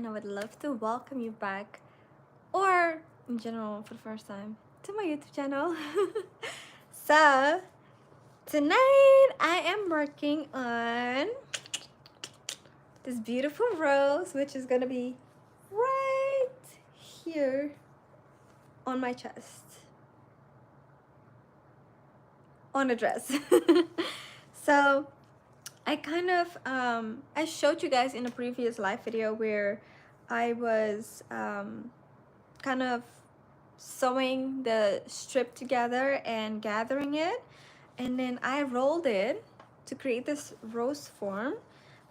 and I would love to welcome you back, or in general for the first time, to my YouTube channel. So tonight I am working on this beautiful rose, which is gonna be right here on my chest on a dress. So I kind of I showed you guys in a previous live video where I was kind of sewing the strip together and gathering it, and then I rolled it to create this rose form.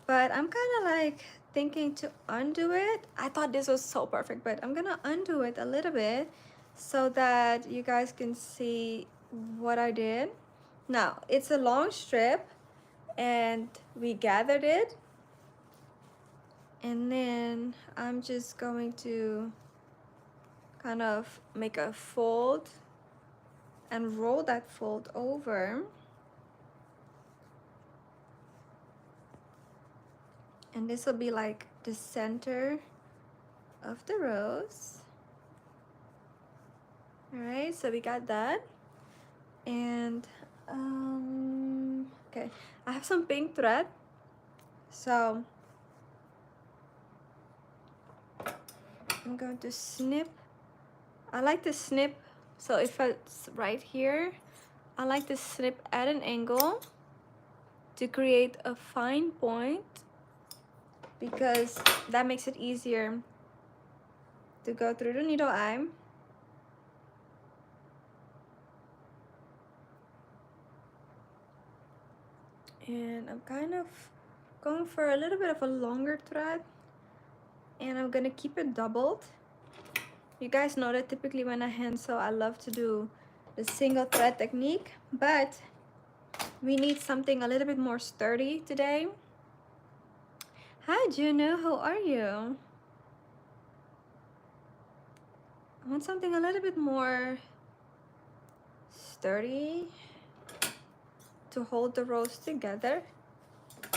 But I'm kind of like thinking to undo it. I thought this was so perfect, but I'm gonna undo it a little bit so that you guys can see what I did. Now it's a long strip and we gathered it, and then I'm just going to kind of make a fold and roll that fold over, and this will be like the center of the rose. All right, so we got that. And okay, I have some pink thread, so I'm going to snip. I like to snip, so if it's right here, I like to snip at an angle to create a fine point, because that makes it easier to go through the needle eye. And I'm kind of going for a little bit of a longer thread, and I'm gonna keep it doubled. You guys know that typically when I hand sew, I love to do the single thread technique, but we need something a little bit more sturdy today. Hi Juno, how are you? I want something a little bit more sturdy to hold the rose together.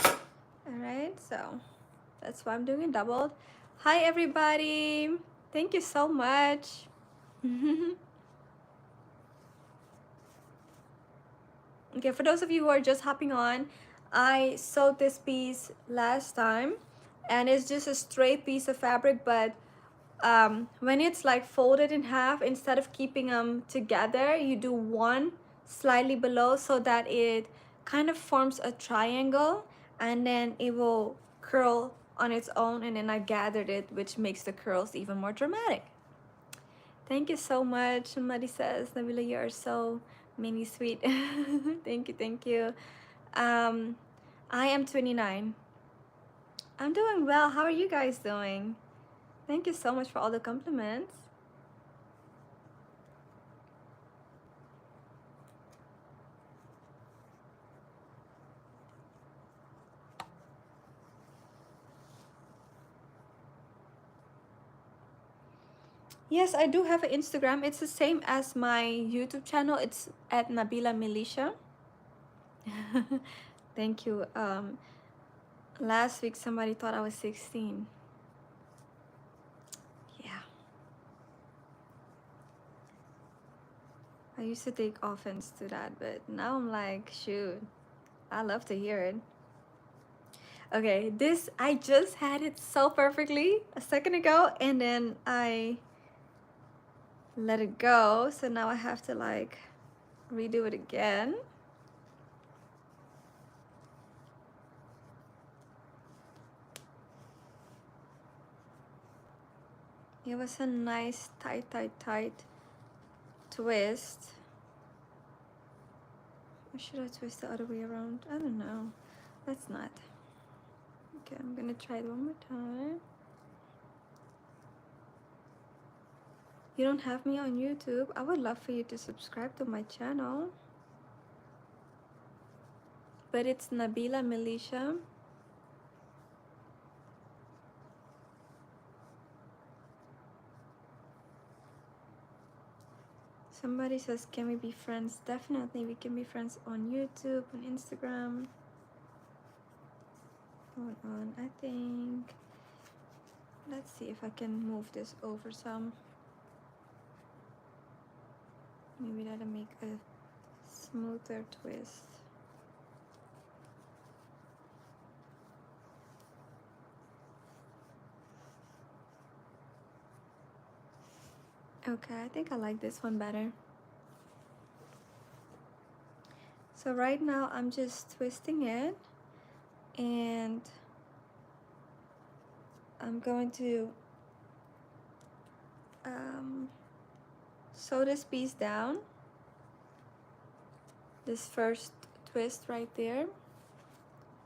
All right, so that's why I'm doing it doubled. Hi everybody, thank you so much. Okay, for those of you who are just hopping on, I sewed this piece last time, and it's just a straight piece of fabric, but when it's like folded in half, instead of keeping them together, you do one slightly below so that it kind of forms a triangle, and then it will curl on its own, and then I gathered it, which makes the curls even more dramatic. Thank you so much. Muddy says, Nabila, you are so mini sweet. Thank you, thank you. I am 29. I'm doing well. How are you guys doing? Thank you so much for all the compliments. Yes, I do have an Instagram. It's the same as my YouTube channel. It's at Nabila Militia. Thank you. Last week somebody thought I was 16. Yeah. I used to take offense to that, but now I'm like, shoot, I love to hear it. Okay, this, I just had it so perfectly a second ago, and then I let it go, so now I have to like redo it again. It was a nice tight twist. Or should I twist the other way around? I don't know. Let's not. Okay, I'm gonna try it one more time. You don't have me on YouTube? I would love for you to subscribe to my channel. But it's Nabila Militia. Somebody says, can we be friends? Definitely, we can be friends on YouTube, on Instagram. Hold on, I think Let's see if I can move this over some. Maybe that'll make a smoother twist. Okay, I think I like this one better. So right now I'm just twisting it, and I'm going to sew this piece down, this first twist right there,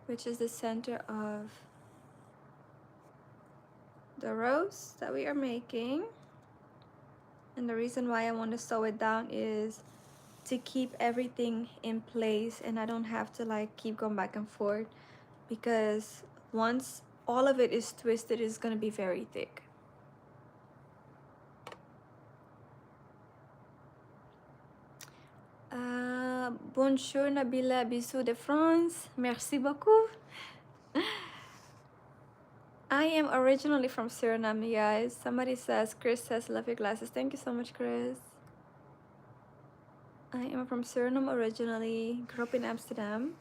which is the center of the rose that we are making. And the reason why I want to sew it down is to keep everything in place, and I don't have to like keep going back and forth, because once all of it is twisted, it's going to be very thick. Bonjour Nabila, bisous de France. Merci beaucoup. I am originally from Suriname, you guys. Somebody says, Chris says, love your glasses. Thank you so much, Chris. I am from Suriname originally, grew up in Amsterdam.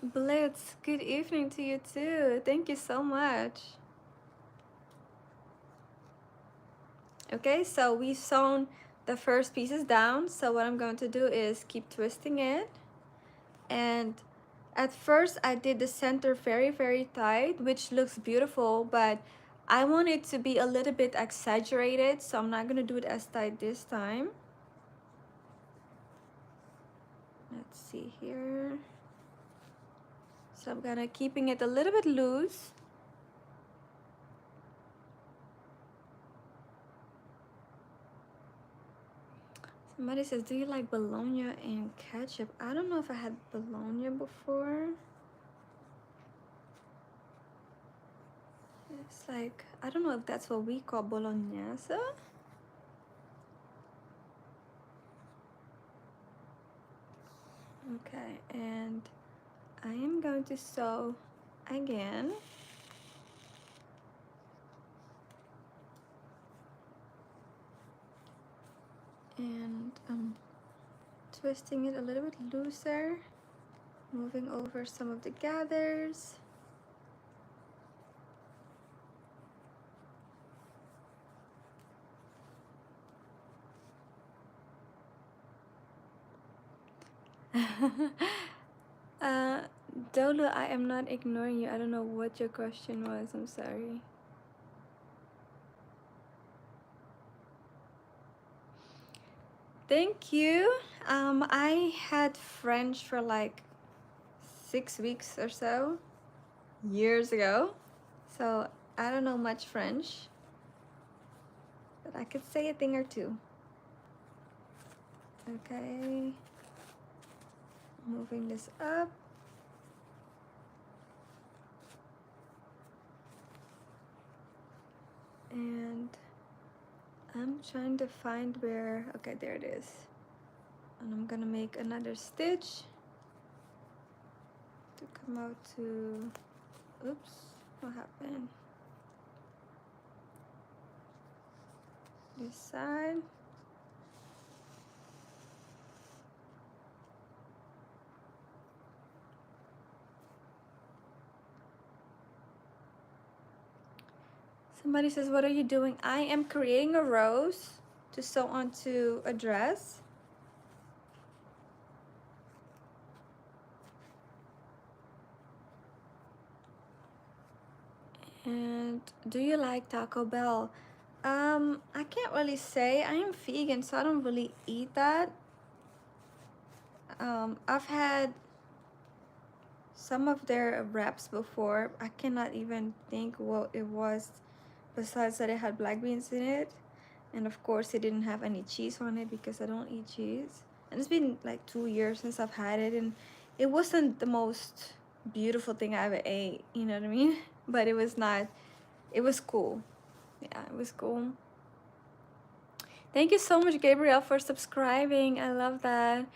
Blitz, good evening to you too. Thank you so much. Okay, so we've sewn the first pieces down. So what I'm going to do is keep twisting it. And at first I did the center very, very tight, which looks beautiful, but I want it to be a little bit exaggerated, so I'm not gonna do it as tight this time. Let's see here. So I'm gonna keeping it a little bit loose. Somebody says, do you like bologna and ketchup? I don't know if I had bologna before. It's like, I don't know if that's what we call bolognese. Okay, and I am going to sew again. And I'm twisting it a little bit looser, moving over some of the gathers. Dolu, I am not ignoring you. I don't know what your question was. I'm sorry. Thank you. I had French for like 6 weeks or so, years ago. So I don't know much French, but I could say a thing or two. Okay. Moving this up. And I'm trying to find where, okay, there it is. And I'm gonna make another stitch to come out to, oops, what happened? This side. Somebody says, what are you doing? I am creating a rose to sew onto a dress. And do you like Taco Bell? I can't really say. I am vegan, so I don't really eat that. I've had some of their wraps before. I cannot even think what it was, besides that it had black beans in it. And of course it didn't have any cheese on it because I don't eat cheese. And it's been like 2 years since I've had it, and it wasn't the most beautiful thing I ever ate, you know what I mean? But it was not, it was cool. Yeah, it was cool. Thank you so much, Gabriel, for subscribing. I love that.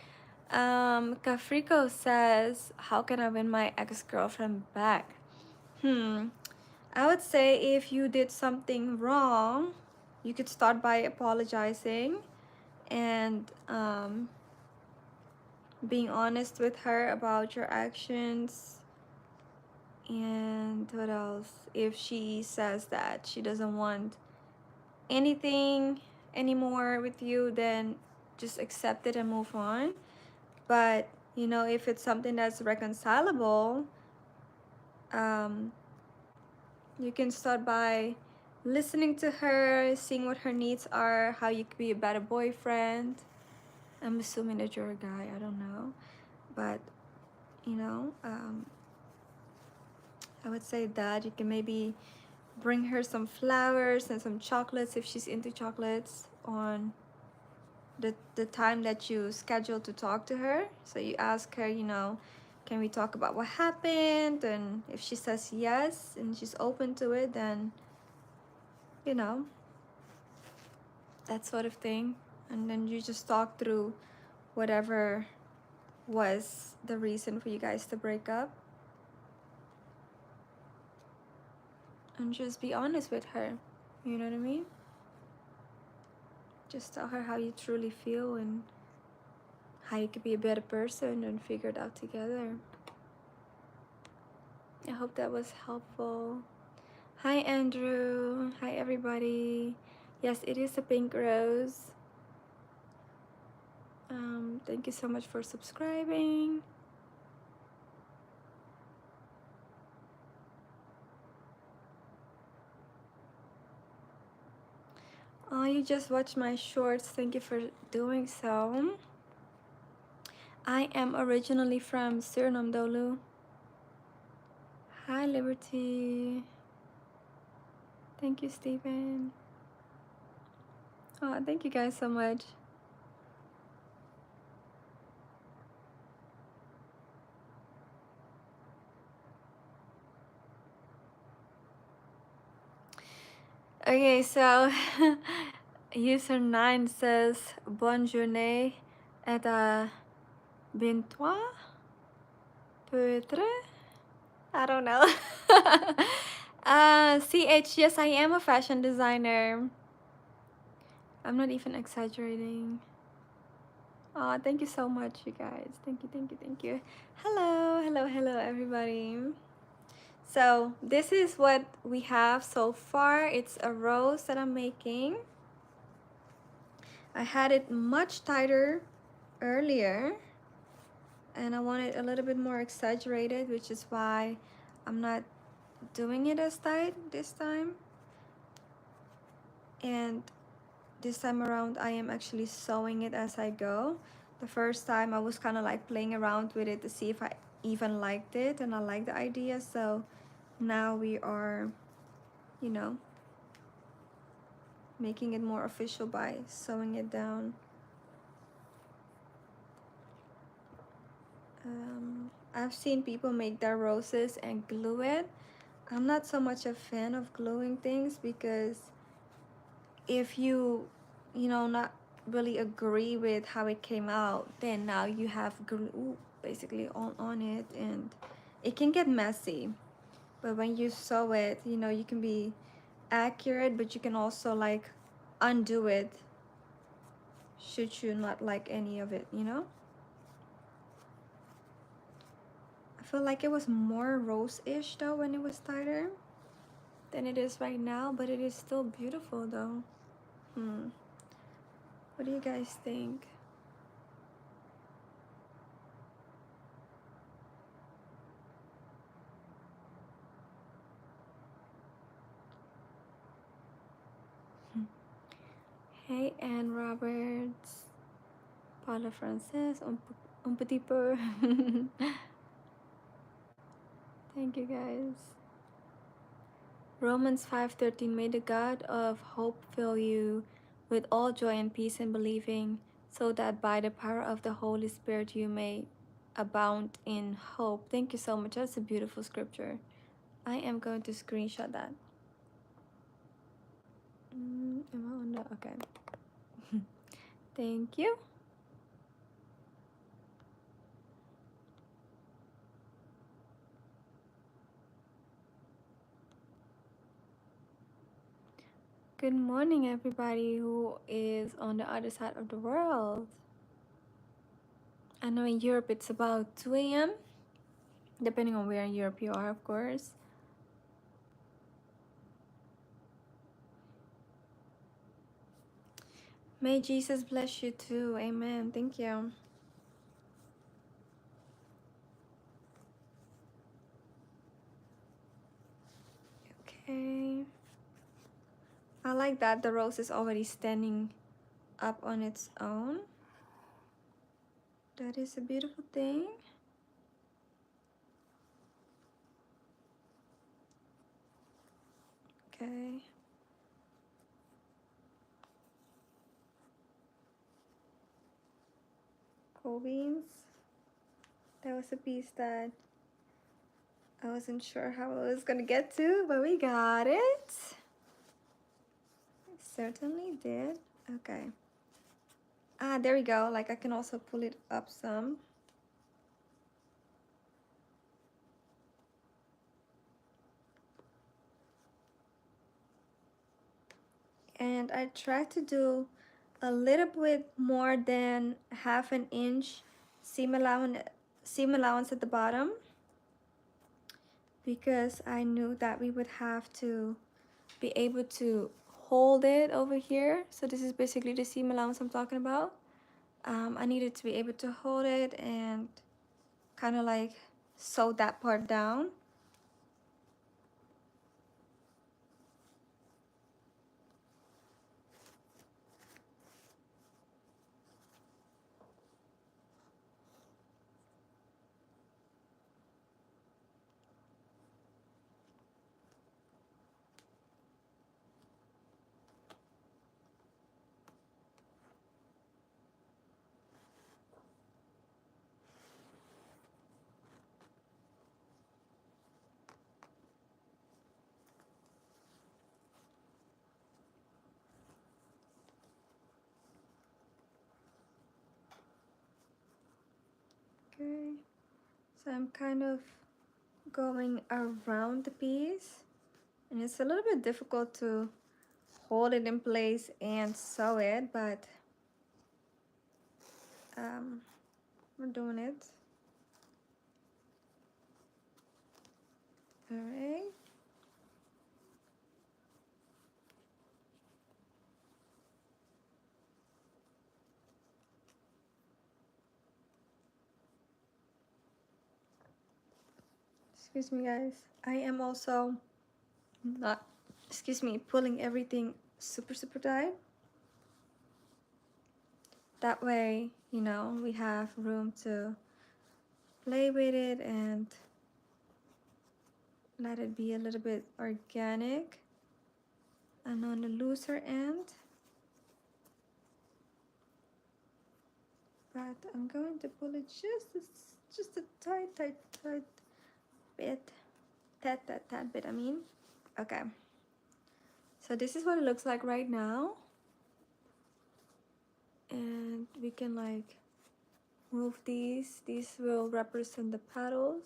Cafrico says, how can I win my ex-girlfriend back? I would say if you did something wrong, you could start by apologizing and being honest with her about your actions. And what else? If she says that she doesn't want anything anymore with you, then just accept it and move on. But you know, if it's something that's reconcilable, um, you can start by listening to her, seeing what her needs are, how you could be a better boyfriend. I'm assuming that you're a guy, I don't know. But, you know, I would say that you can maybe bring her some flowers and some chocolates if she's into chocolates on the time that you schedule to talk to her. So you ask her, you know, can we talk about what happened? And if she says yes and she's open to it, then, you know, that sort of thing. And then you just talk through whatever was the reason for you guys to break up. And just be honest with her. You know what I mean? Just tell her how you truly feel and how you could be a better person and figure it out together. I hope that was helpful. Hi, Andrew. Hi, everybody. Yes, it is a pink rose. Thank you so much for subscribing. Oh, you just watched my shorts. Thank you for doing so. I am originally from Suriname, Dolu. Hi, Liberty. Thank you, Stephen. Oh, thank you guys so much. Okay, so user 9 says bonne journée et à bientôt peut-être. I don't know. CH, yes, I am a fashion designer. I'm not even exaggerating. Oh, thank you so much, you guys. Thank you, thank you, thank you. Hello, hello, hello, everybody. So this is what we have so far. It's a rose that I'm making. I had it much tighter earlier and I want it a little bit more exaggerated, which is why I'm not doing it as tight this time. And this time around I am actually sewing it as I go. The first time I was kind of like playing around with it to see if I even liked it, and I like the idea. So now we are, you know, making it more official by sewing it down. I've seen people make their roses and glue it. I'm not so much a fan of gluing things because if you know, not really agree with how it came out, then now you have glue basically on it and it can get messy. But when you sew it, you know, you can be accurate, but you can also like undo it should you not like any of it, you know. I feel like it was more rose-ish though when it was tighter than it is right now, but it is still beautiful though. What do you guys think? Hey, Anne Roberts, Paula Frances, un petit peu. Thank you guys. Romans 5:13, may the God of hope fill you with all joy and peace in believing, so that by the power of the Holy Spirit you may abound in hope. Thank you so much. That's a beautiful scripture. I am going to screenshot that. Okay. Thank you. Good morning, everybody who is on the other side of the world. I know in Europe it's about 2 a.m., depending on where in Europe you are, of course. May Jesus bless you too. Amen. Thank you. Okay. I like that the rose is already standing up on its own. That is a beautiful thing. Okay. Cool beans. That was a piece that I wasn't sure how I was gonna get to, but we got it. Certainly did. Okay. Ah, there we go. Like I can also pull it up some. And I tried to do a little bit more than half an inch seam allowance at the bottom, because I knew that we would have to be able to hold it over here. So this is basically the seam allowance I'm talking about. I needed to be able to hold it and kind of like sew that part down. Okay, so I'm kind of going around the piece, and it's a little bit difficult to hold it in place and sew it, but we're doing it. All right. Excuse me, guys. I am also not, excuse me, pulling everything super, super tight. That way, you know, we have room to play with it and let it be a little bit organic and on the looser end. But I'm going to pull it just a tight bit. That bit, I mean. Okay. So this is what it looks like right now. And we can like move these. These will represent the petals.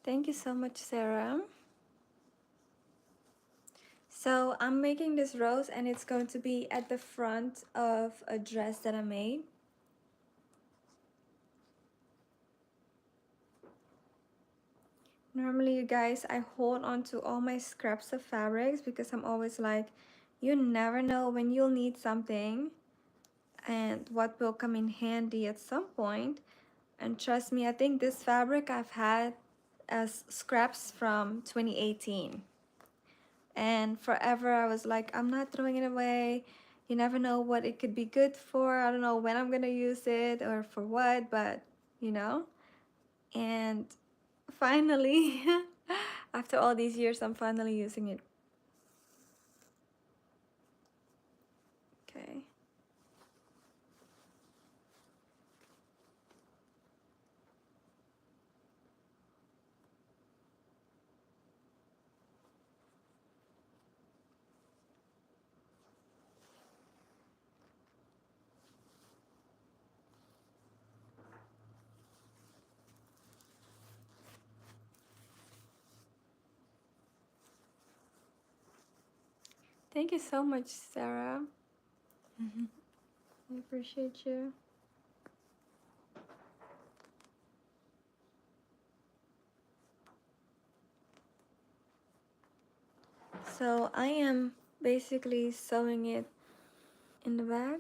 Thank you so much, Sarah. So I'm making this rose and it's going to be at the front of a dress that I made. Normally, you guys, I hold on to all my scraps of fabrics because I'm always like, you never know when you'll need something and what will come in handy at some point. And trust me, I think this fabric I've had as scraps from 2018. And forever I was like, I'm not throwing it away. You never know what it could be good for. I don't know when I'm gonna use it or for what, but you know. And finally, after all these years, I'm finally using it. Thank you so much, Sarah. I appreciate you. So I am basically sewing it in the back.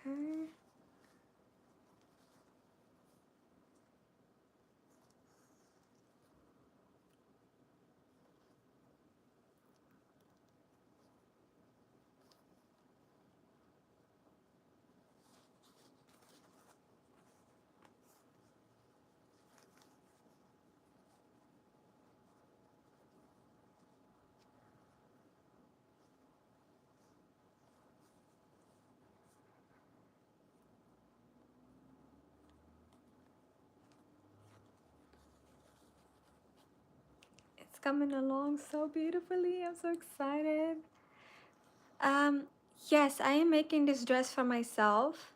Okay. It's coming along so beautifully. I'm so excited. Um, yes, I am making this dress for myself.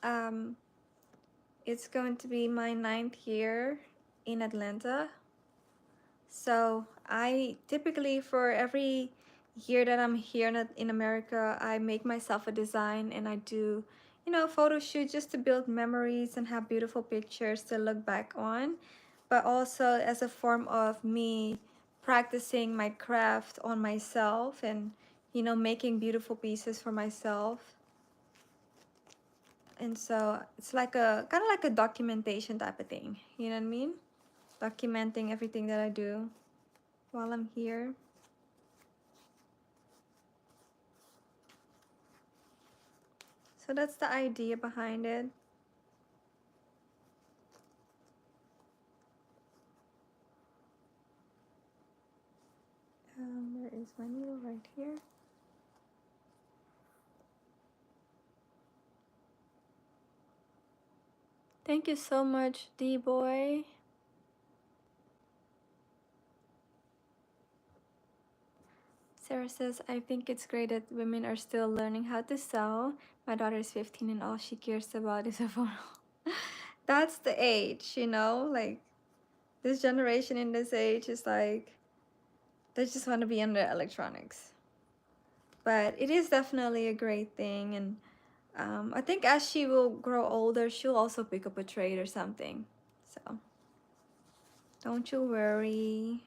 Um, it's going to be my 9th year in Atlanta. So I typically, for every year that I'm here in America, I make myself a design and I do, you know, photo shoot just to build memories and have beautiful pictures to look back on, but also as a form of me practicing my craft on myself and, you know, making beautiful pieces for myself. And so it's like a kind of like a documentation type of thing, you know what I mean? Documenting everything that I do while I'm here. So that's the idea behind it. Where is my needle? Right here. Thank you so much, D-Boy. Sarah says, I think it's great that women are still learning how to sew. My daughter is 15 and all she cares about is a photo. That's the age, you know? Like, this generation in this age is like, they just want to be under electronics. But it is definitely a great thing. And I think as she will grow older, she'll also pick up a trade or something. So, don't you worry.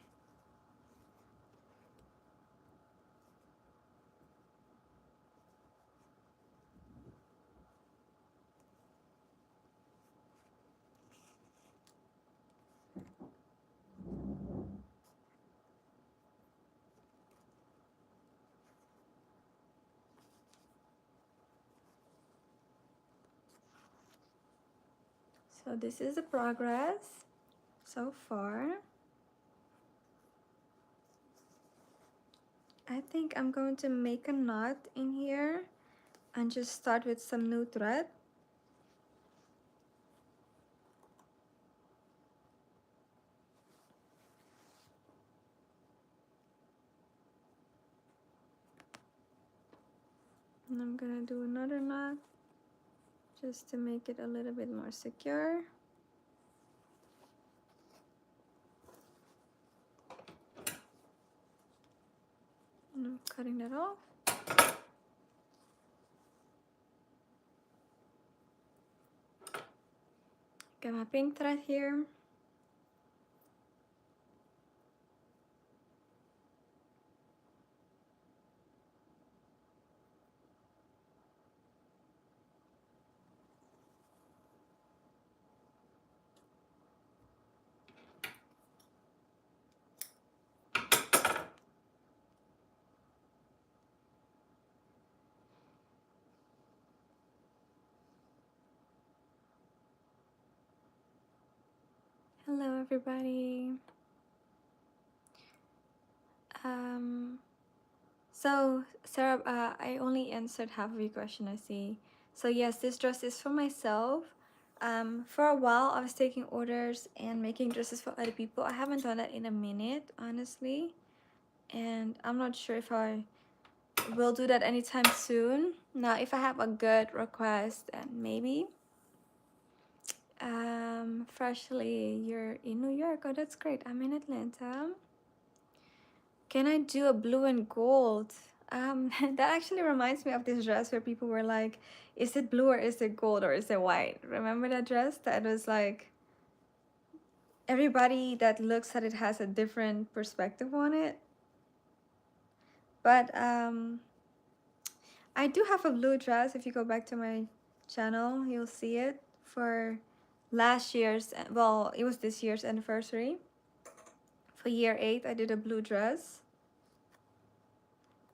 So this is the progress so far. I think I'm going to make a knot in here and just start with some new thread. And I'm gonna do another knot just to make it a little bit more secure. And I'm cutting that off. Got my pink thread here. Hello, everybody. Um, so Sarah, I only answered half of your question, I see. So yes, this dress is for myself. For a while, I was taking orders and making dresses for other people. I haven't done that in a minute, honestly, and I'm not sure if I will do that anytime soon. Now, if I have a good request, then maybe. Freshly, you're in New York. Oh, that's great. I'm in Atlanta. Can I do a blue and gold? That actually reminds me of this dress where people were like, is it blue or is it gold or is it white? Remember that dress? That was like, everybody that looks at it has a different perspective on it. But I do have a blue dress. If you go back to my channel, you'll see it for last year's, well, it was this year's anniversary. For year 8, I did a blue dress.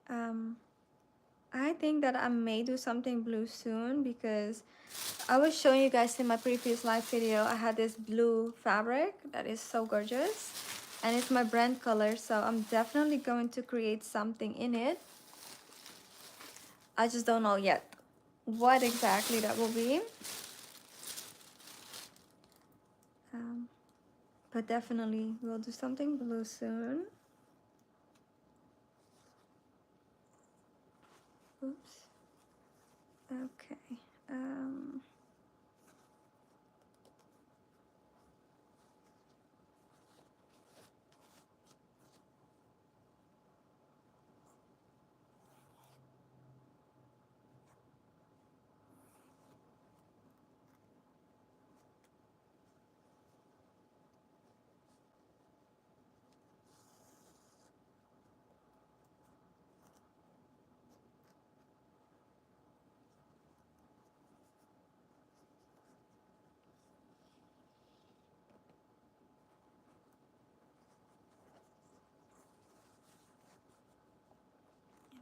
I think that I may do something blue soon because I was showing you guys in my previous live video, I had this blue fabric that is so gorgeous and it's my brand color, so I'm definitely going to create something in it. I just don't know yet what exactly that will be. But definitely we'll do something blue soon. Oops. Okay.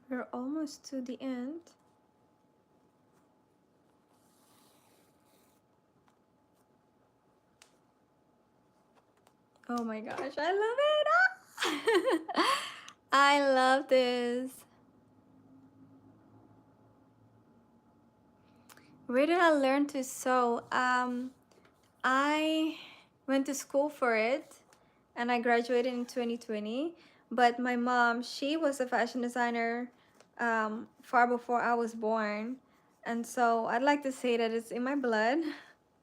We're almost to the end. Oh my gosh, I love it! Ah! I love this. Where did I learn to sew? I went to school for it and I graduated in 2020. But my mom, she was a fashion designer far before I was born. And so I'd like to say that it's in my blood.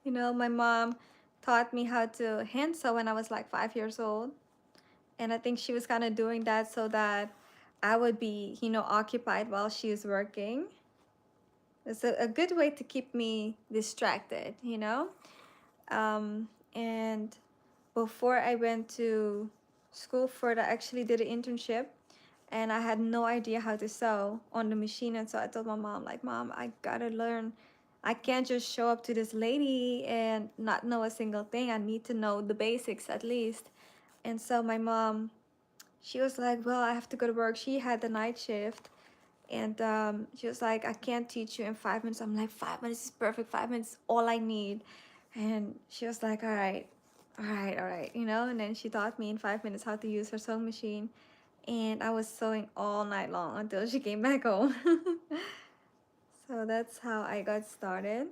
You know, my mom taught me how to hand sew when I was like 5 years old. And I think she was kind of doing that so that I would be, you know, occupied while she was working. It's a good way to keep me distracted, you know? And before I went to school for it, I actually did an internship and I had no idea how to sew on the machine. And so I told my mom, like, Mom, I gotta learn. I can't just show up to this lady and not know a single thing. I need to know the basics at least. And so my mom, she was like, well, I have to go to work. She had the night shift. And she was like, I can't teach you in 5 minutes. I'm like, 5 minutes is perfect. 5 minutes is all I need. And she was like, all right, you know. And then she taught me in 5 minutes how to use her sewing machine. And I was sewing all night long until she came back home. So that's how I got started.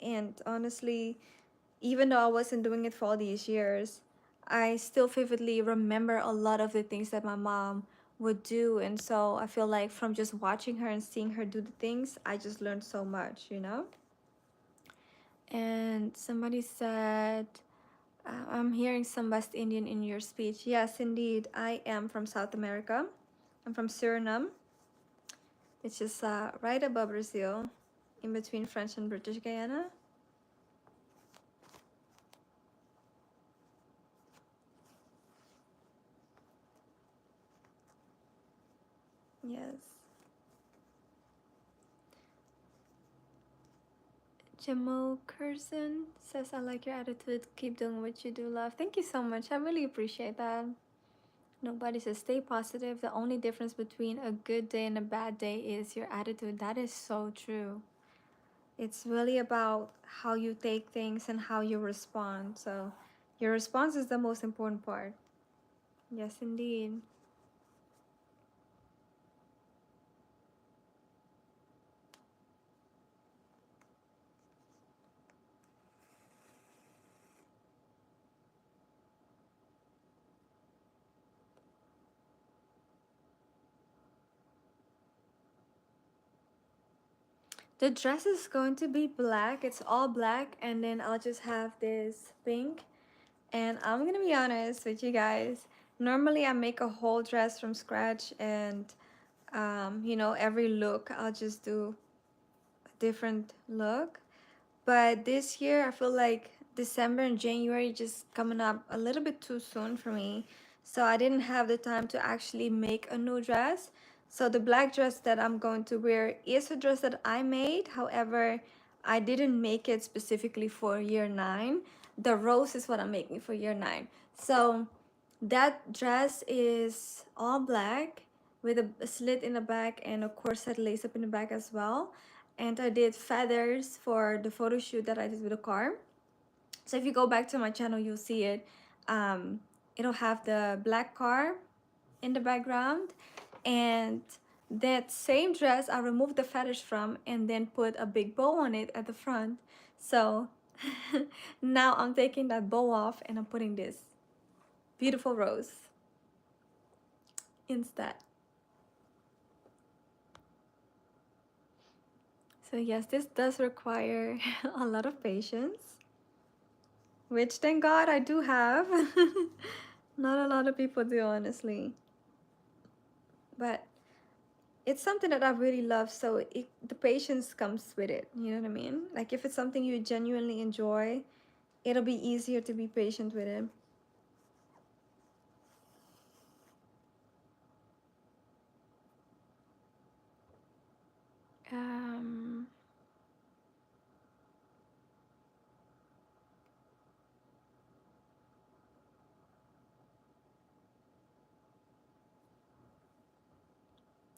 And honestly, even though I wasn't doing it for all these years, I still vividly remember a lot of the things that my mom would do. And so I feel like from just watching her and seeing her do the things, I just learned so much, you know? And somebody said, I'm hearing some West Indian in your speech. Yes, indeed. I am from South America. I'm from Suriname. It's just right above Brazil, in between French and British Guyana. Yes. Jamal Curzon says, I like your attitude. Keep doing what you do, love. Thank you so much. I really appreciate that. Nobody says stay positive. The only difference between a good day and a bad day is your attitude. That is so true. It's really about how you take things and how you respond. So Your response is the most important part. Yes, indeed. The dress is going to be black. It's all black, and then I'll just have this pink. And I'm gonna be honest with you guys. Normally, I make a whole dress from scratch, and you know, every look I'll just do a different look. But this year, I feel like December and January just coming up a little bit too soon for me. So I didn't have the time to actually make a new dress. So the black dress that I'm going to wear is a dress that I made. However, I didn't make it specifically for year 9. The rose is what I'm making for year 9. So that dress is all black with a slit in the back and a corset lace up in the back as well. And I did feathers for the photo shoot that I did with the car. So if you go back to my channel, you'll see it. It'll have the black car in the background, and that same dress I removed the feathers from and then put a big bow on it at the front. So now I'm taking that bow off and I'm putting this beautiful rose instead. So yes, this does require a lot of patience, which thank God I do have. Not a lot of people do, honestly. But it's something that I really love, so the patience comes with it. You know what I mean? Like if it's something you genuinely enjoy, it'll be easier to be patient with it. Um,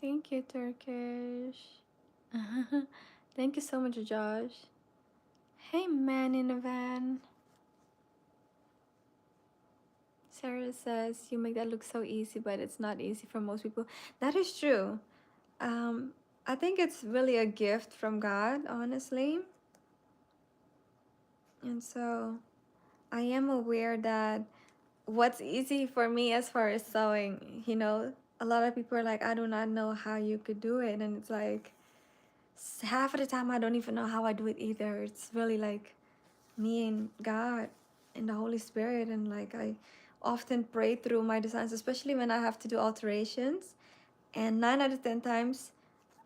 Thank you, Turkish. Thank you so much, Josh. Hey, man in the van. Sarah says, you make that look so easy, but it's not easy for most people. That is true. I think it's really a gift from God, honestly. And so I am aware that what's easy for me as far as sewing, you know, a lot of people are like, I do not know how you could do it. And it's like, half of the time, I don't even know how I do it either. It's really like me and God and the Holy Spirit. And like, I often pray through my designs, especially when I have to do alterations. And 9 out of 10 times,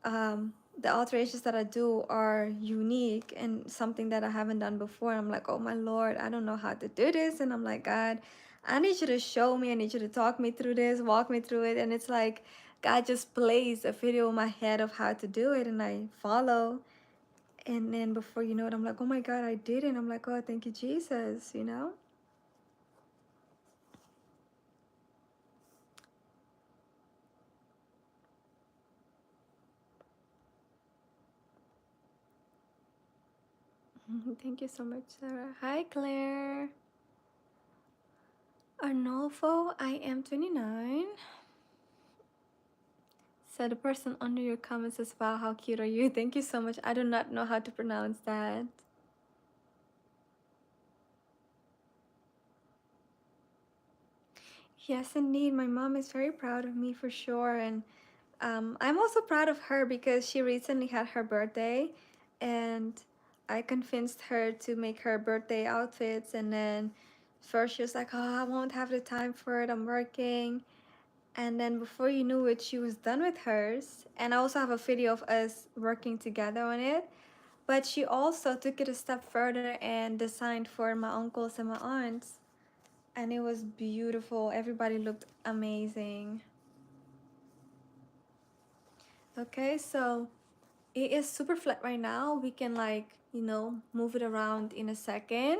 the alterations that I do are unique and something that I haven't done before. I'm like, oh my Lord, I don't know how to do this. And I'm like, God, I need you to show me. I need you to talk me through this, walk me through it. And it's like God just plays a video in my head of how to do it, and I follow. And then before you know it, I'm like, oh my God, I did it. And I'm like, oh, thank you, Jesus, you know? Thank you so much, Sarah. Hi, Claire. Arnolfo, I am 29. So the person under your comment says, wow, how cute are you? Thank you so much. I do not know how to pronounce that. Yes, indeed. My mom is very proud of me for sure. And I'm also proud of her because she recently had her birthday. And I convinced her to make her birthday outfits. And then first she was like, oh, I won't have the time for it. I'm working. And then before you knew it, she was done with hers. And I also have a video of us working together on it. But she also took it a step further and designed for my uncles and my aunts. And it was beautiful. Everybody looked amazing. Okay, so it is super flat right now. We can like, you know, move it around in a second.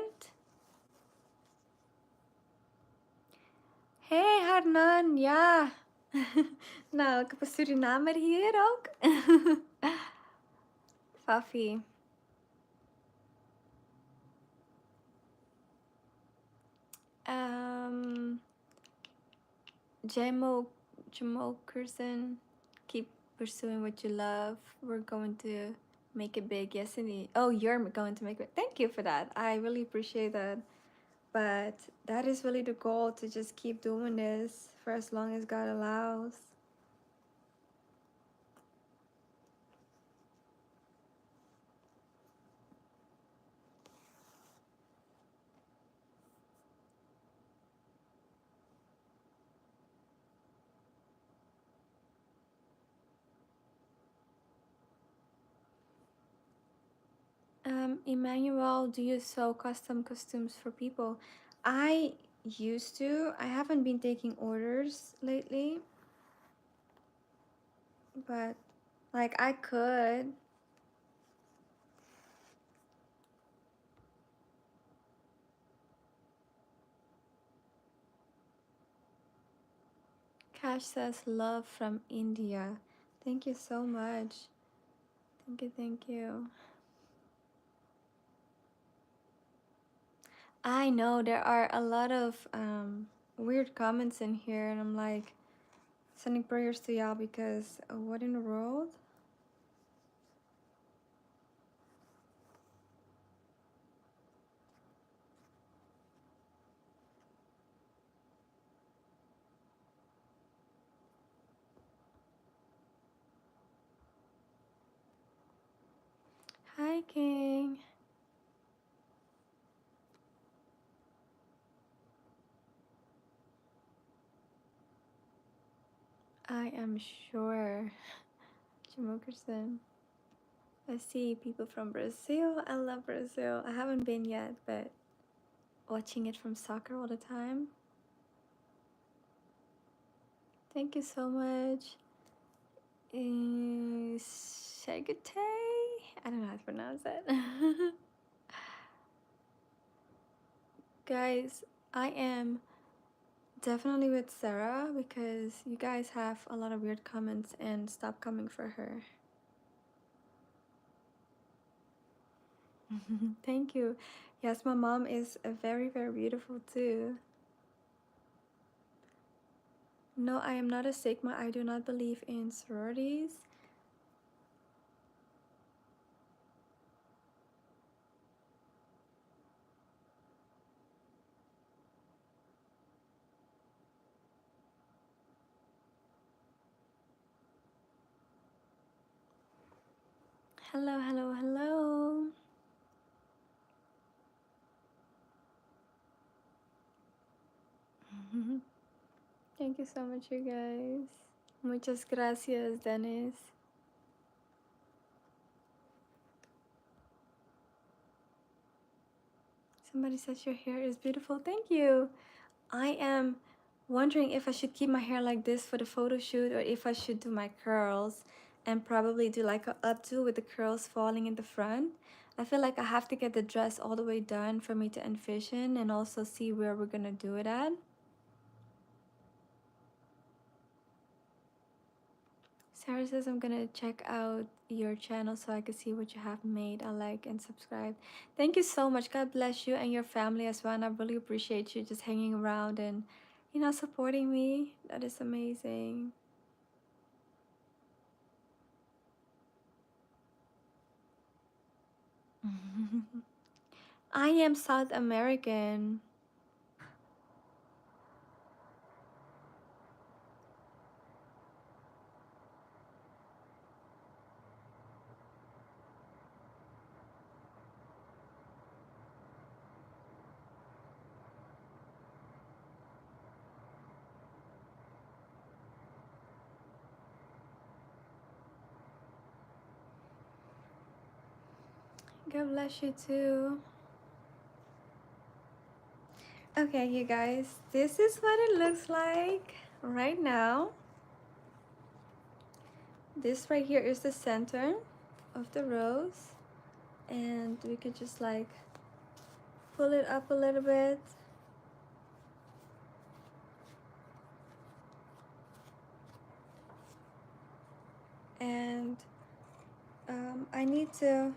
Hey Harnan, ja. Nou, ik heb een Surinamer hier ook. Fafi. Um, Jamo Kirsten, keep pursuing what you love. We're going to make it big. Yes, indeed. Oh, you're going to make it. Thank you for that. I really appreciate that. But that is really the goal, to just keep doing this for as long as God allows. Emmanuel, do you sew custom costumes for people? I used to. I haven't been taking orders lately, but like I could. Cash says love from India. Thank you so much. Thank you, thank you. I know there are a lot of weird comments in here, and I'm like sending prayers to y'all because what in the world? Hi, King. I am sure. Jamokerson. I see people from Brazil. I love Brazil. I haven't been yet, but watching it from soccer all the time. Thank you so much. Shagate? I don't know how to pronounce that. Guys, I am definitely with Sarah because you guys have a lot of weird comments, and stop coming for her. Thank you. Yes, my mom is a very, very beautiful too. No, I am not a Sigma. I do not believe in sororities. Hello, hello, hello. Thank you so much, you guys. Muchas gracias, Dennis. Somebody says your hair is beautiful. Thank you. I am wondering if I should keep my hair like this for the photo shoot, or if I should do my curls and probably do like a updo with the curls falling in the front. I feel like I have to get the dress all the way done for me to envision and also see where we're gonna do it at. Sarah says I'm gonna check out your channel so I can see what you have made. I like and subscribe. Thank you so much. God bless you and your family as well. And I really appreciate you just hanging around and, you know, supporting me. That is amazing. I am South American. God bless you too. Okay, you guys, this is what it looks like right now. This right here is the center of the rose, and we could just like pull it up a little bit. And I need to,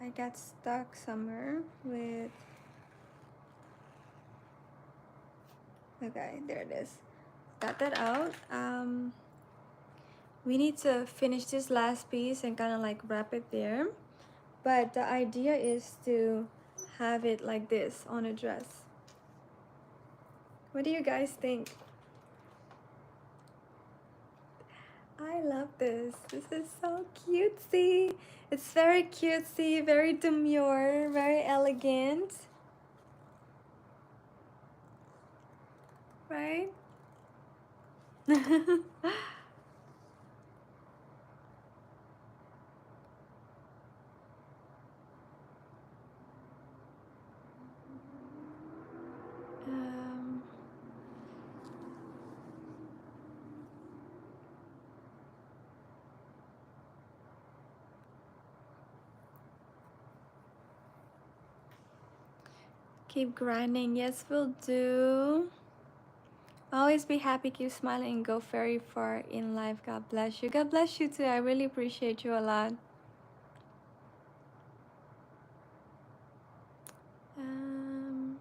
I got stuck somewhere with Okay, there it is. Got that out. We need to finish this last piece and kind of like wrap it there. But the idea is to have it like this on a dress. What do you guys think? I love this. This is so cutesy. It's very cutesy, very demure, very elegant. Right? um, keep grinding. Yes, we'll do. Always be happy, keep smiling, and go very far in life. God bless you. God bless you too. I really appreciate you a lot. Um,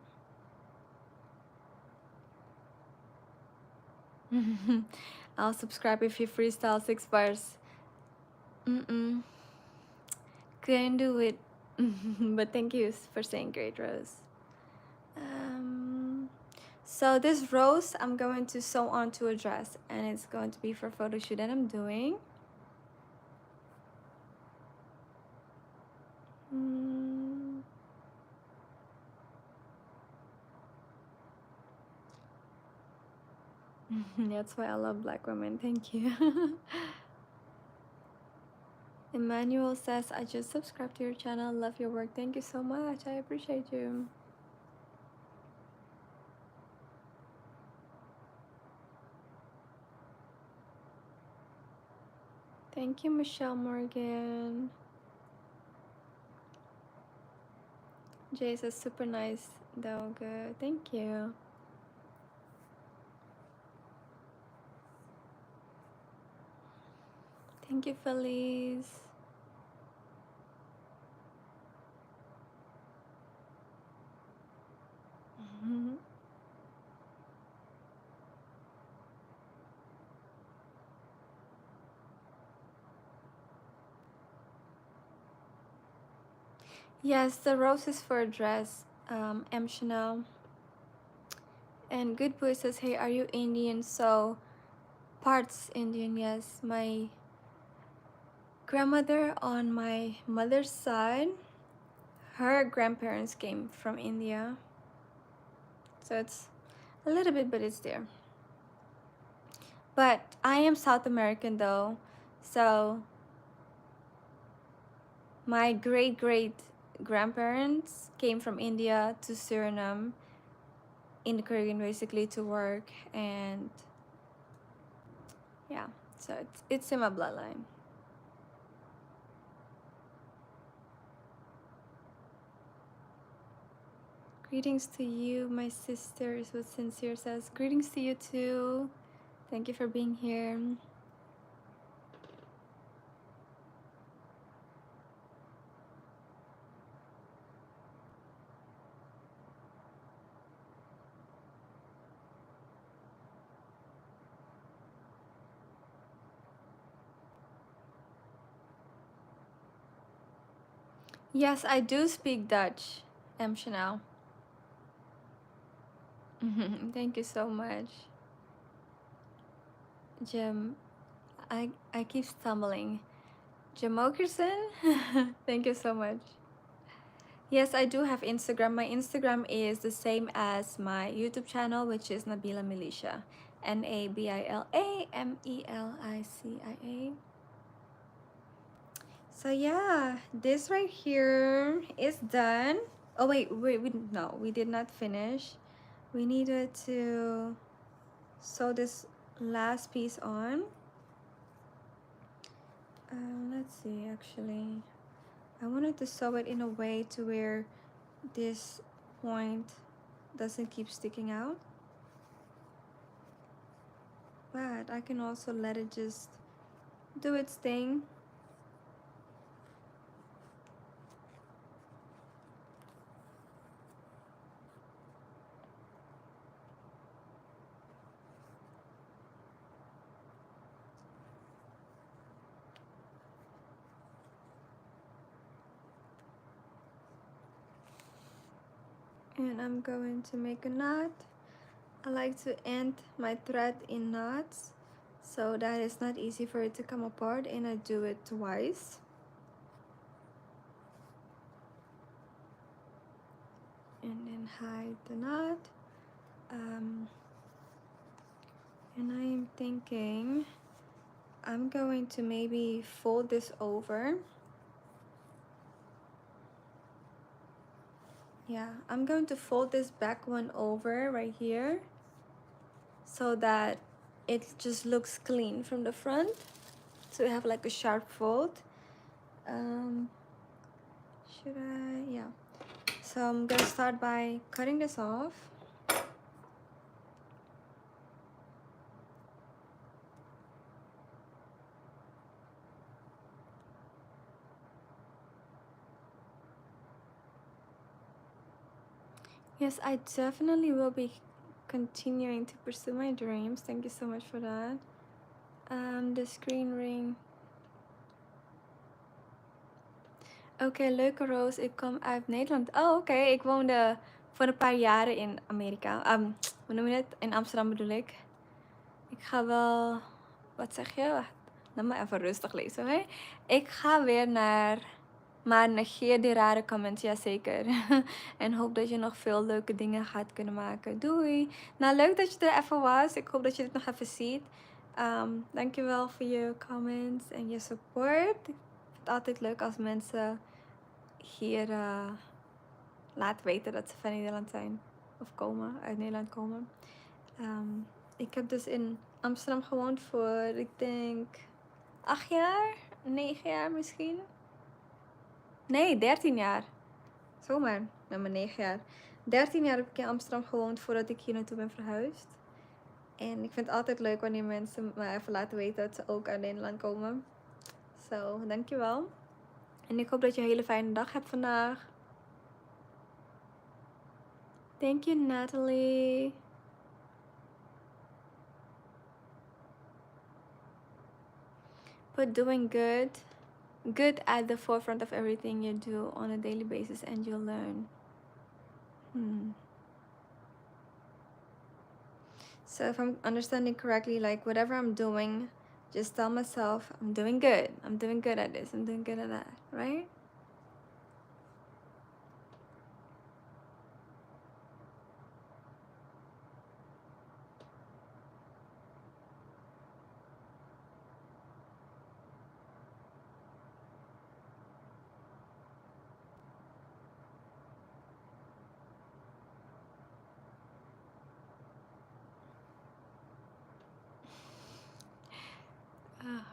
I'll subscribe if you freestyle 6 bars. Couldn't do it. But thank you for saying great, Rose. So this rose I'm going to sew onto a dress, and it's going to be for a photo shoot that I'm doing. That's why I love black women. Thank you. Emmanuel says, I just subscribed to your channel. Love your work. Thank you so much. I appreciate you. Thank you, Michelle Morgan. Jay says, super nice. Though good. Thank you. Thank you, Felice. Yes, the rose is for a dress. M. Chanel. And Good Boy says, hey, are you Indian? So, parts Indian, yes. My grandmother on my mother's side, her grandparents came from India. So it's a little bit, but it's there. But I am South American though. So my great grandparents came from India to Suriname in the Caribbean basically to work, and yeah, so it's in my bloodline. Greetings to you, my sister, is what Sincere says. Greetings to you too. Thank you for being here. Yes, I do speak Dutch, M. Chanel. Thank you so much. Jim, I keep stumbling. Jamokerson? Thank you so much. Yes, I do have Instagram. My Instagram is the same as my YouTube channel, which is Nabila Milicia. NABILA MELICIA. So yeah, this right here is done. Oh wait, no, we did not finish. We needed to sew this last piece on. Let's see, actually. I wanted to sew it in a way to where this point doesn't keep sticking out. But I can also let it just do its thing. And I'm going to make a knot. I like to end my thread in knots so that it's not easy for it to come apart, and I do it twice. And then hide the knot. And I am thinking I'm going to maybe fold this over. Yeah, I'm going to fold this back one over right here so that it just looks clean from the front. So we have like a sharp fold. Should I? Yeah. So I'm gonna start by cutting this off. Yes, I definitely will be continuing to pursue my dreams. Thank you so much for that. The screen ring. Oké, leuke Roos. Ik kom uit Nederland. Oh, oké. Ik woonde voor een paar jaren in Amerika. Hoe noem je het? In Amsterdam bedoel ik. Ik ga wel... Wat zeg je? Wacht. Laat me even rustig lezen, oké? Ik ga weer naar... Maar negeer die rare comments, jazeker. En hoop dat je nog veel leuke dingen gaat kunnen maken. Doei! Nou, leuk dat je er even was. Ik hoop dat je dit nog even ziet. Dankjewel voor je comments en je support. Ik vind het altijd leuk als mensen hier laten weten dat ze van Nederland zijn. Of komen, uit Nederland komen. Ik heb dus in Amsterdam gewoond voor, ik denk, 8 jaar? 9 jaar misschien? Nee, 13 jaar. Zomaar, met mijn 9 jaar. 13 jaar heb ik in Amsterdam gewoond voordat ik hier naartoe ben verhuisd. En ik vind het altijd leuk wanneer mensen me even laten weten dat ze ook uit Nederland komen. Zo, dankjewel. En ik hoop dat je een hele fijne dag hebt vandaag. Thank you, Natalie. Put doing good at the forefront of everything you do on a daily basis and you'll learn. So if I'm understanding correctly, like whatever I'm doing, just tell myself I'm doing good. I'm doing good at this. I'm doing good at that, right?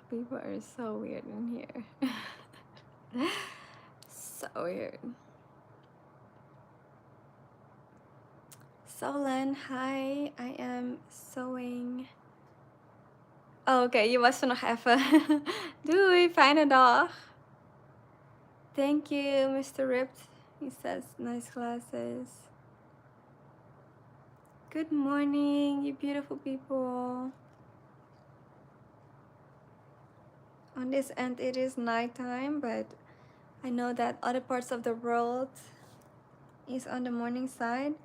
People are so weird in here. So weird. Solen, hi. I am sewing. Oh, oké, je was er nog even. Doei, fijne dag. Thank you, Mr. Ripped. He says nice glasses. Good morning, you beautiful people. On this end, it is nighttime, but I know that other parts of the world is on the morning side.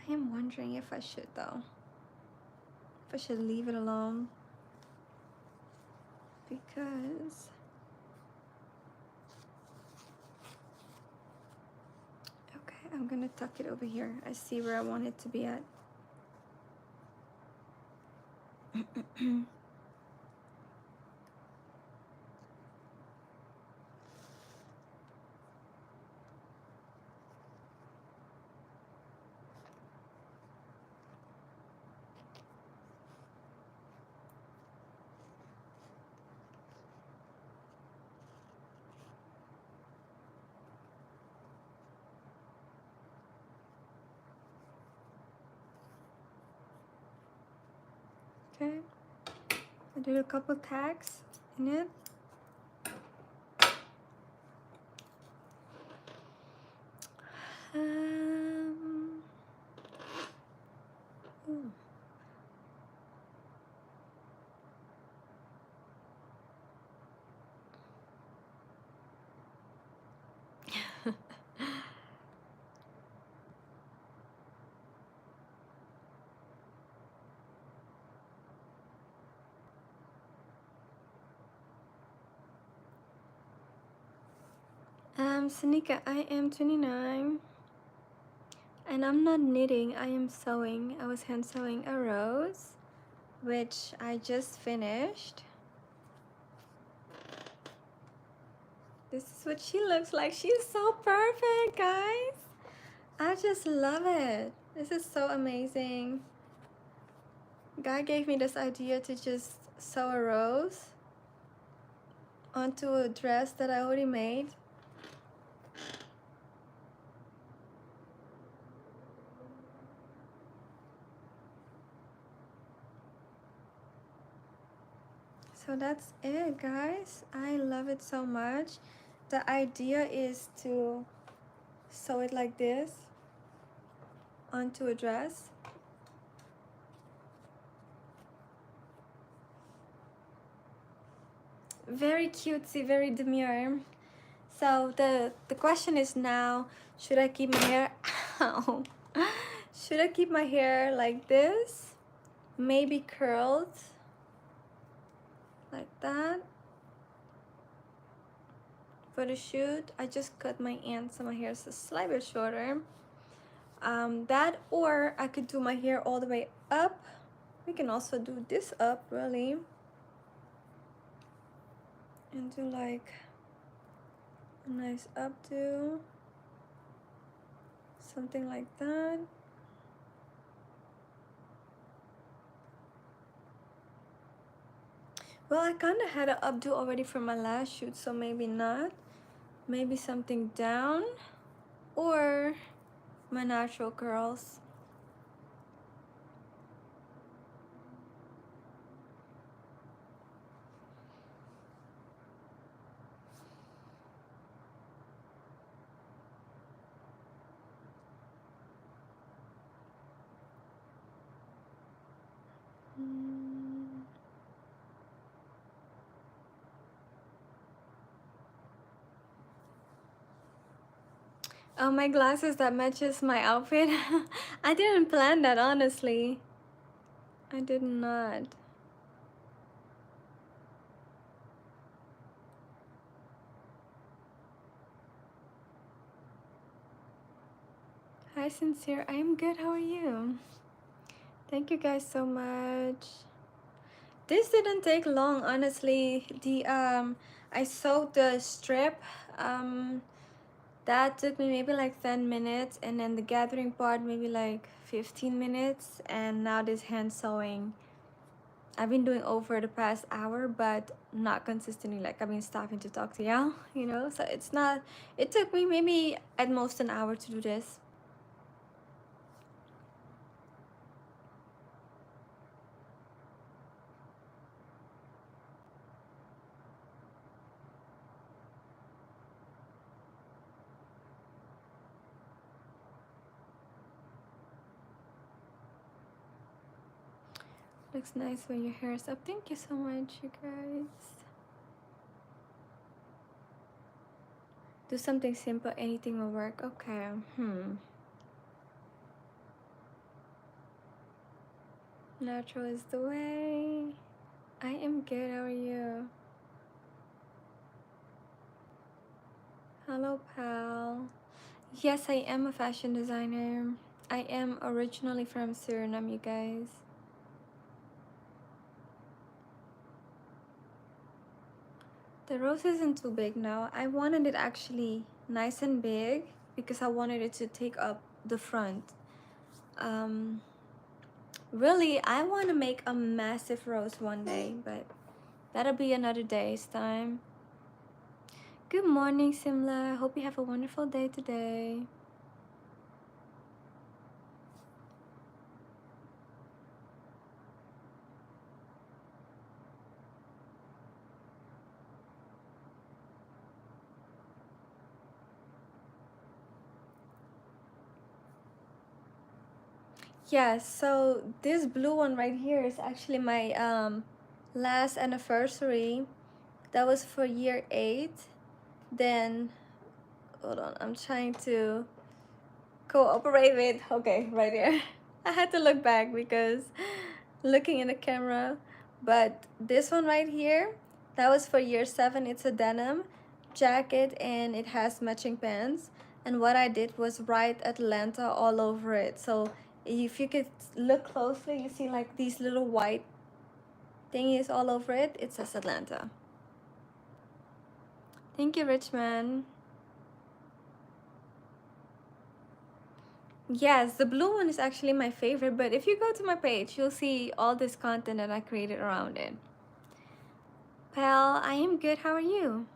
I am wondering if I should though. If I should leave it alone. Because okay, I'm gonna tuck it over here. I see where I want it to be at. Okay, I did a couple tags in it. Ooh. Sanika, I am 29 and I'm not knitting, I am sewing. I was hand sewing a rose, which I just finished. This is what she looks like. She's so perfect, guys. I just love it. This is so amazing. God gave me this idea to just sew a rose onto a dress that I already made. So that's it, guys. I love it so much. The idea is to sew it like this onto a dress. Very cutesy, very demure. So the question is now, should I keep my hair ow, should I keep my hair like this, maybe curled like that? For the shoot, I just cut my ends so my hair is a slight bit shorter. That, or I could do my hair all the way up. We can also do this up, really, and do like a nice updo, something like that. Well, I kind of had an updo already for my last shoot, so maybe not. Maybe something down, or my natural curls. Oh, my glasses that matches my outfit. I didn't plan that, honestly. I did not. Hi, Sincere. I am good. How are you? Thank you guys so much. This didn't take long, honestly. I sewed the strip. That took me maybe like 10 minutes, and then the gathering part maybe like 15 minutes, and now this hand sewing I've been doing over the past hour, but not consistently. Like, I've been stopping to talk to y'all, you know, so it's not, it took me maybe at most an hour to do this. Looks nice when your hair is up. Thank you so much, you guys. Do something simple, anything will work. Okay. Natural is the way. I am good. How are you? Hello, pal. Yes, I am a fashion designer. I am originally from Suriname, you guys. The rose isn't too big now. I wanted it actually nice and big because I wanted it to take up the front. Really, I want to make a massive rose one day, but that'll be another day's time. Good morning, Simla. Hope you have a wonderful day today. Yes, so this blue one right here is actually my last anniversary. That was for year 8. Then, hold on, I'm trying to cooperate with, okay, right here. I had to look back because looking in the camera. But this one right here, that was for year 7. It's a denim. jacket and it has matching pants. And what I did was write Atlanta all over it. So if you could look closely, you see like these little white thingies all over it. It says Atlanta. Thank you, Richmond. Yes, the blue one is actually my favorite, but if you go to my page, you'll see all this content that I created around it. Pal, I am good. How are you?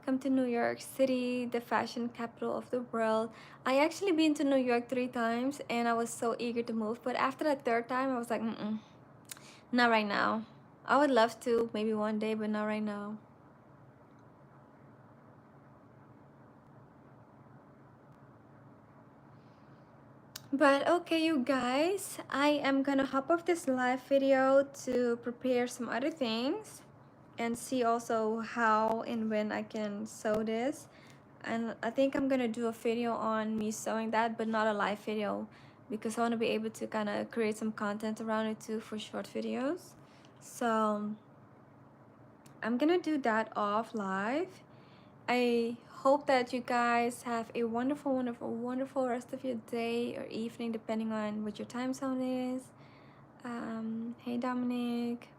Come to New York City, the fashion capital of the world. I actually been to New York 3 times and I was so eager to move, but after the third time, I was like, not right now. I would love to, maybe one day, but not right now. But okay, you guys, I am gonna hop off this live video to prepare some other things and see also how and when I can sew this. And I think I'm gonna do a video on me sewing that, but not a live video, because I want to be able to kind of create some content around it too for short videos. So I'm gonna do that off live. I hope that you guys have a wonderful, wonderful, wonderful rest of your day or evening, depending on what your time zone is. Hey Dominic.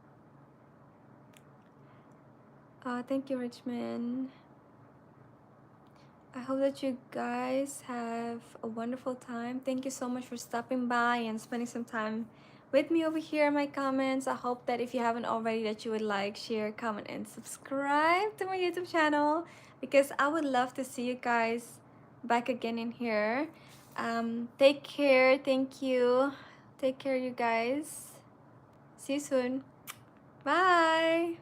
Thank you, Richmond. I hope that you guys have a wonderful time. Thank you so much for stopping by and spending some time with me over here in my comments. I hope that if you haven't already, that you would like, share, comment, and subscribe to my YouTube channel, because I would love to see you guys back again in here. Take care. Thank you. Take care, you guys. See you soon. Bye.